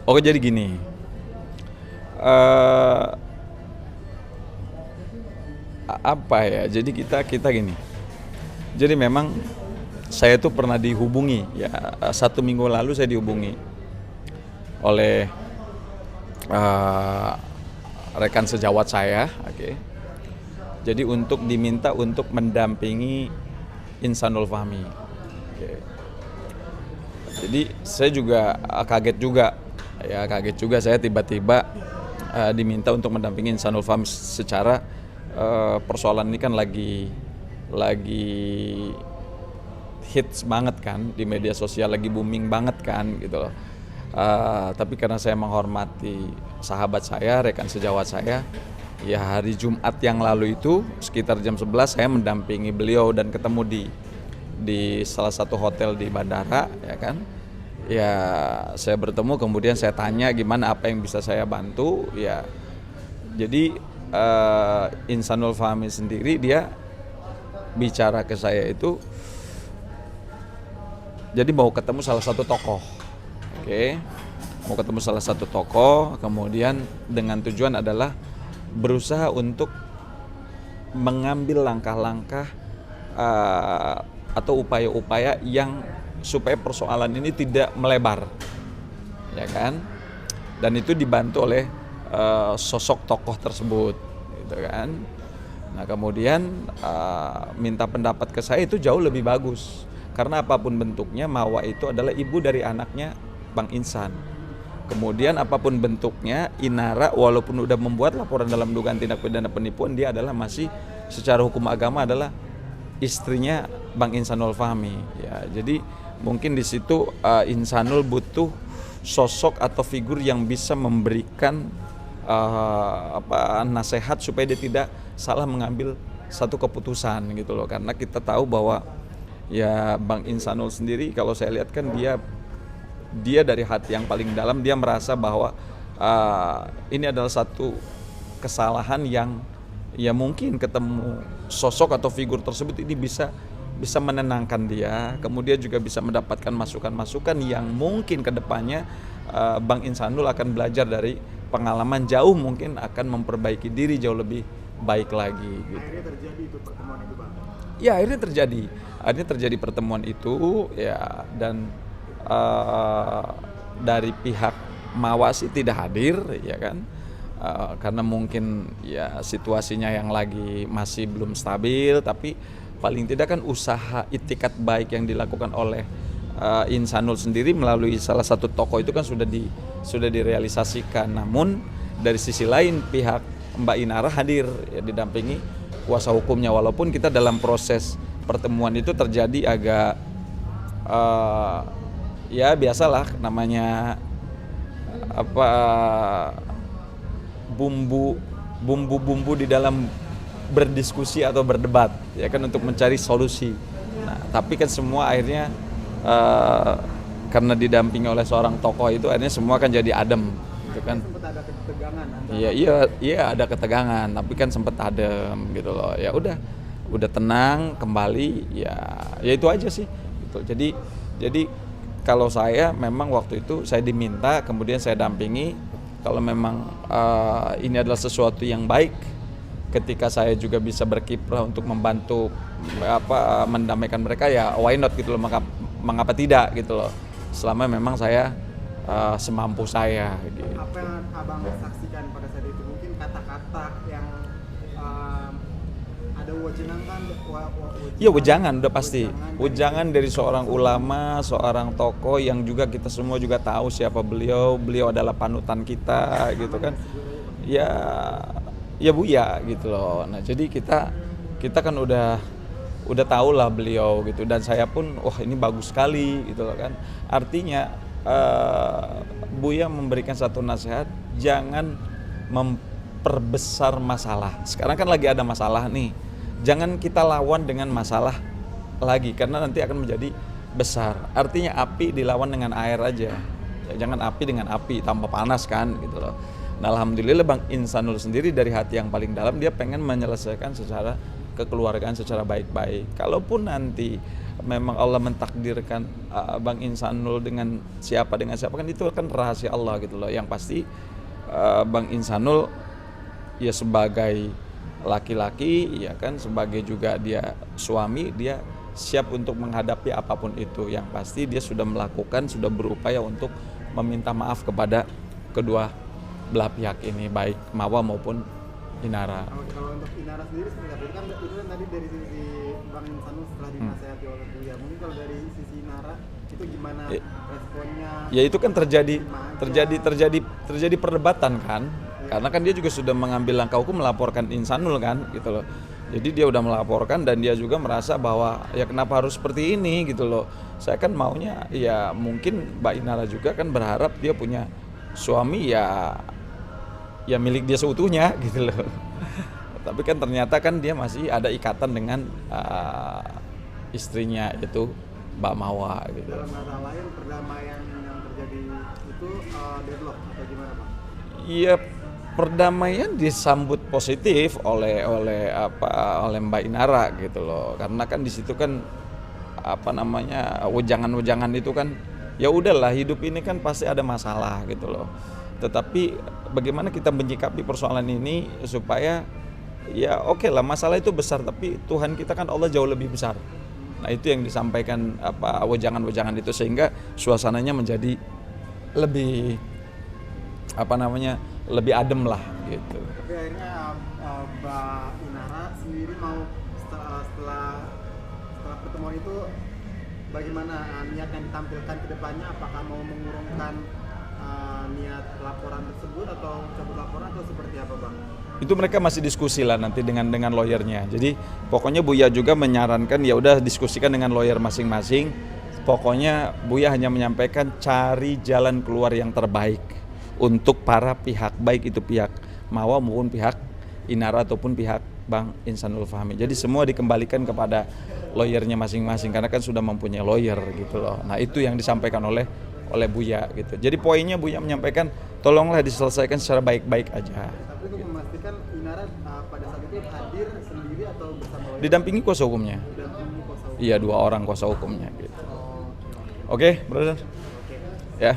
Oke, jadi gini, eh apa ya? Jadi kita gini. Jadi memang saya tuh pernah dihubungi ya, 1 minggu lalu saya dihubungi oleh eh, rekan sejawat saya, oke. Jadi untuk diminta untuk mendampingi Insanul Fahmi. Oke. Jadi saya juga kaget juga, ya kaget juga saya tiba-tiba diminta untuk mendampingi Insanul Fahmi secara persoalan ini kan lagi hits banget kan di media sosial, lagi booming banget kan gitu loh. Tapi karena saya menghormati sahabat saya, rekan sejawat saya, ya hari Jumat yang lalu itu sekitar jam 11 saya mendampingi beliau dan ketemu di salah satu hotel di bandara, ya kan. Ya saya bertemu, kemudian saya tanya gimana, apa yang bisa saya bantu ya. Jadi Insanul Fahmi sendiri dia bicara ke saya itu, jadi mau ketemu salah satu tokoh, oke, mau ketemu salah satu tokoh, kemudian dengan tujuan adalah berusaha untuk mengambil langkah-langkah atau upaya-upaya yang supaya persoalan ini tidak melebar, ya kan, dan itu dibantu oleh sosok tokoh tersebut, gitu kan. Nah kemudian minta pendapat ke saya itu jauh lebih bagus, karena apapun bentuknya Mawa itu adalah ibu dari anaknya Bang Insan. Kemudian apapun bentuknya Inara walaupun udah membuat laporan dalam dugaan tindak pidana penipuan, dia adalah masih secara hukum agama adalah istrinya Bang Insanul Fahmi. Ya, jadi mungkin di situ Insanul butuh sosok atau figur yang bisa memberikan nasihat supaya dia tidak salah mengambil satu keputusan gitu loh, karena kita tahu bahwa ya Bang Insanul sendiri kalau saya lihat kan dia dari hati yang paling dalam dia merasa bahwa ini adalah satu kesalahan yang ya mungkin ketemu sosok atau figur tersebut ini bisa menenangkan dia, kemudian juga bisa mendapatkan masukan-masukan yang mungkin kedepannya Bang Insanul akan belajar dari pengalaman jauh, mungkin akan memperbaiki diri jauh lebih baik lagi gitu. Akhirnya terjadi itu pertemuan itu, Bang. Ya akhirnya terjadi pertemuan itu ya, dan dari pihak Mawa sih tidak hadir, ya kan, karena mungkin ya situasinya yang lagi masih belum stabil, tapi paling tidak kan usaha itikat baik yang dilakukan oleh Insanul sendiri melalui salah satu tokoh itu kan sudah direalisasikan. Namun dari sisi lain pihak Mbak Inara hadir ya, didampingi kuasa hukumnya, walaupun kita dalam proses pertemuan itu terjadi agak ya biasalah namanya apa bumbu di dalam berdiskusi atau berdebat ya kan, untuk mencari solusi. Nah, tapi kan semua akhirnya karena didampingi oleh seorang tokoh itu akhirnya semua kan jadi adem gitu kan. Sempat ada ketegangan antara. Iya ada ketegangan, tapi kan sempat adem gitu loh. Ya udah tenang kembali ya itu aja sih gitu. Jadi kalau saya memang waktu itu saya diminta, kemudian saya dampingi. Kalau memang ini adalah sesuatu yang baik, ketika saya juga bisa berkiprah untuk membantu mendamaikan mereka, ya why not gitu loh, mengapa tidak gitu loh, selama memang saya semampu saya gitu. Apa yang Abang saksikan pada saat itu? Mungkin kata-kata yang ada wejangan kan? Iya wejangan udah pasti, wejangan dari seorang ulama, seorang tokoh yang juga kita semua juga tahu siapa beliau adalah panutan kita gitu kan. Ya Buya gitu loh. Nah jadi kita kan udah tahu lah beliau gitu, dan saya pun wah ini bagus sekali gitu loh kan. Artinya Buya memberikan satu nasihat, jangan memperbesar masalah. Sekarang kan lagi ada masalah nih, jangan kita lawan dengan masalah lagi, karena nanti akan menjadi besar. Artinya api dilawan dengan air aja ya, jangan api dengan api tambah panas kan gitu loh. Nah alhamdulillah Bang Insanul sendiri dari hati yang paling dalam dia pengen menyelesaikan secara kekeluargaan secara baik-baik. Kalaupun nanti memang Allah mentakdirkan Bang Insanul dengan siapa kan itu kan rahasia Allah gitu loh. Yang pasti Bang Insanul ya sebagai laki-laki ya kan, sebagai juga dia suami, dia siap untuk menghadapi apapun itu. Yang pasti dia sudah melakukan, sudah berupaya untuk meminta maaf kepada kedua belah pihak ini, baik Mawa maupun Inara. Kalau untuk Inara sendiri seperti apa? Itu kan tadi dari sisi Bang Insanul setelah dinasehati oleh Buya. Mungkin kalau dari sisi Inara itu gimana responnya? Ya itu kan terjadi perdebatan kan, karena kan dia juga sudah mengambil langkah hukum melaporkan Insanul kan gitu loh. Jadi dia udah melaporkan dan dia juga merasa bahwa ya kenapa harus seperti ini gitu loh. Saya kan maunya ya mungkin Mbak Inara juga kan berharap dia punya suami ya milik dia seutuhnya gitu loh. Tapi kan ternyata kan dia masih ada ikatan dengan istrinya itu Mbak Mawa gitu. Dalam kata lain perdamaian yang terjadi itu deadlock atau gimana Pak? Iya, perdamaian disambut positif oleh Mbak Inara gitu loh. Karena kan di situ kan wejangan-wejangan itu kan ya udahlah, hidup ini kan pasti ada masalah gitu loh. Tetapi bagaimana kita menyikapi persoalan ini supaya ya oke lah, masalah itu besar tapi Tuhan kita kan Allah jauh lebih besar. Nah itu yang disampaikan wejangan-wejangan itu sehingga suasananya menjadi lebih lebih adem lah gitu. Tapi akhirnya Mbak Inara sendiri mau setelah pertemuan itu bagaimana niat yang ditampilkan ke depannya, apakah mau mengurungkan niat laporan tersebut atau cabut laporan atau seperti apa Bang? Itu mereka masih diskusi lah nanti dengan lawyernya. Jadi pokoknya Buya juga menyarankan ya udah diskusikan dengan lawyer masing-masing. Pokoknya Buya hanya menyampaikan cari jalan keluar yang terbaik untuk para pihak, baik itu pihak Mawa maupun pihak Inara ataupun pihak Bang Insanul Fahmi. Jadi semua dikembalikan kepada lawyernya masing-masing karena kan sudah mempunyai lawyer gitu loh. Nah itu yang disampaikan oleh Buya gitu. Jadi poinnya Buya menyampaikan tolonglah diselesaikan secara baik-baik aja. Tapi untuk memastikan Inara pada saat itu hadir sendiri atau bersama lawyer? Didampingi kuasa hukumnya. Didampingi kuasa hukum. Iya, 2 orang kuasa hukumnya gitu. Oh, Oke, brother. oke. Ya.